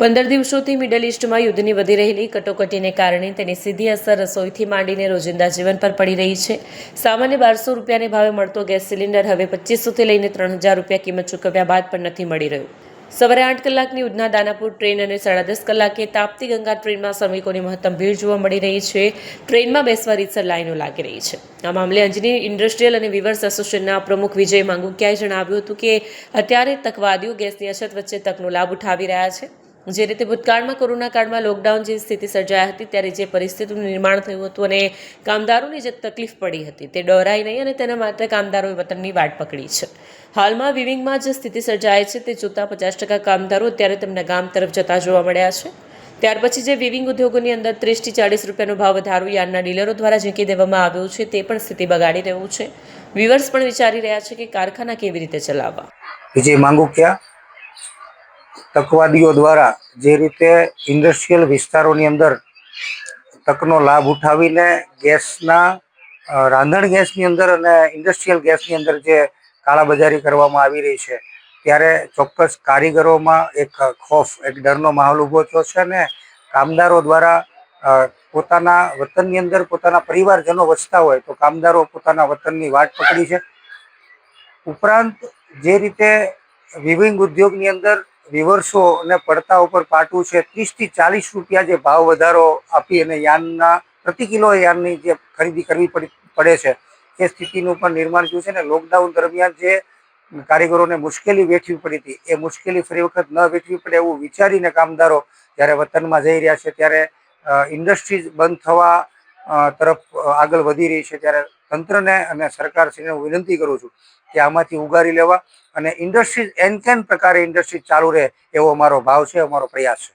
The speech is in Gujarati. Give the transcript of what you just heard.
15 દિવસોથી મિડલ ઇસ્ટમાં યુદ્ધની વધી રહેલી કટોકટીને કારણે તેની સીધી અસર રસોઈથી માંડીને રોજિંદા જીવન પર પડી રહી છે. સામાન્ય 1200 રૂપિયાને ભાવે મળતો ગેસ સિલિન્ડર હવે 2500થી લઈને 3000 રૂપિયા કિંમત ચૂકવ્યા બાદ પણ નથી મળી રહ્યો. સવારે 8 કલાકની ઉધના દાનાપુર ટ્રેન અને 10:30 કલાકે તાપ્તી ગંગા ટ્રેનમાં શ્રમિકોની મહત્તમ ભીડ જોવા મળી રહી છે. ટ્રેનમાં બેસવા રીતસર લાઈનો લાગી રહી છે. આ મામલે અંજની ઇન્ડસ્ટ્રીયલ અને વીવર્સ એસોસિએશનના પ્રમુખ વિજય માંગુકિયાએ જણાવ્યું હતું કે અત્યારે તકવાદીઓ ગેસની અછત વચ્ચે તકનો લાભ ઉઠાવી રહ્યા છે. જે રીતે ભૂતકાળમાં કોરોના કાળમાં લોકડાઉન જેવી સ્થિતિ સર્જાઈ હતી ત્યારે જે પરિસ્થિતિનું નિર્માણ થયું હતું અને કામદારોની જે તકલીફ પડી હતી તે ડરાઈ નહીં અને તેના માટે કામદારોએ વતનની વાટ પકડી છે. હાલમાં વિવિંગમાં જે સ્થિતિ સર્જાય છે તે જોતાં 50% કામદારો અત્યારે તેમના ગામ તરફ જતા જોવા મળ્યા છે. ત્યાર પછી જે વિવિંગ ઉદ્યોગોની અંદર 30 થી 40 રૂપિયાનો ભાવ વધારો યાર્ડના ડીલરો દ્વારા ઝીંકી દેવામાં આવ્યો છે તે પણ સ્થિતિ બગાડી રહ્યું છે. વિવર્સ પણ વિચારી રહ્યા છે કે કારખાના કેવી રીતે ચલાવવા. વિજય માંગુકિયા. તકવાદીઓ દ્વારા જે રીતે ઇન્ડસ્ટ્રીયલ વિસ્તારોની અંદર તકનો લાભ ઉઠાવીને ગેસના રાંધણ ગેસની અંદર અને ઇન્ડસ્ટ્રીયલ ગેસની અંદર જે કાળાબજારી કરવામાં આવી રહી છે ત્યારે ચોક્કસ કારીગરોમાં એક ખોફ, એક ડરનો માહોલ ઊભો થયો છે અને કામદારો દ્વારા પોતાના વતનની અંદર પોતાના પરિવારજનો વસતા હોય તો કામદારો પોતાના વતનની વાટ પકડી છે. ઉપરાંત જે રીતે વિવિંગ ઉદ્યોગની અંદર વિવર્સો અને પડતા ઉપર પાટું છે 30 થી 40 રૂપિયા જે ભાવ વધારો આપી અને યાર્નના પ્રતિ કિલો યાર્નની જે ખરીદી કરવી પડે છે એ સ્થિતિનું પણ નિર્માણ થયું છે. અને લોકડાઉન દરમિયાન જે કારીગરોને મુશ્કેલી વેઠવી પડી હતી એ મુશ્કેલી ફરી વખત ન વેઠવી પડે એવું વિચારીને કામદારો જ્યારે વતનમાં જઈ રહ્યા છે ત્યારે ઇન્ડસ્ટ્રીઝ બંધ થવા તરફ આગળ વધી રહી છે. ત્યારે તંત્રને અને સરકારશ્રીને હું વિનંતી કરું છું કે આમાંથી ઉગારી લેવા અને ઇન્ડસ્ટ્રીઝ એન કેન પ્રકારે ઇન્ડસ્ટ્રીઝ ચાલુ રહે એવો અમારો ભાવ છે, અમારો પ્રયાસ છે.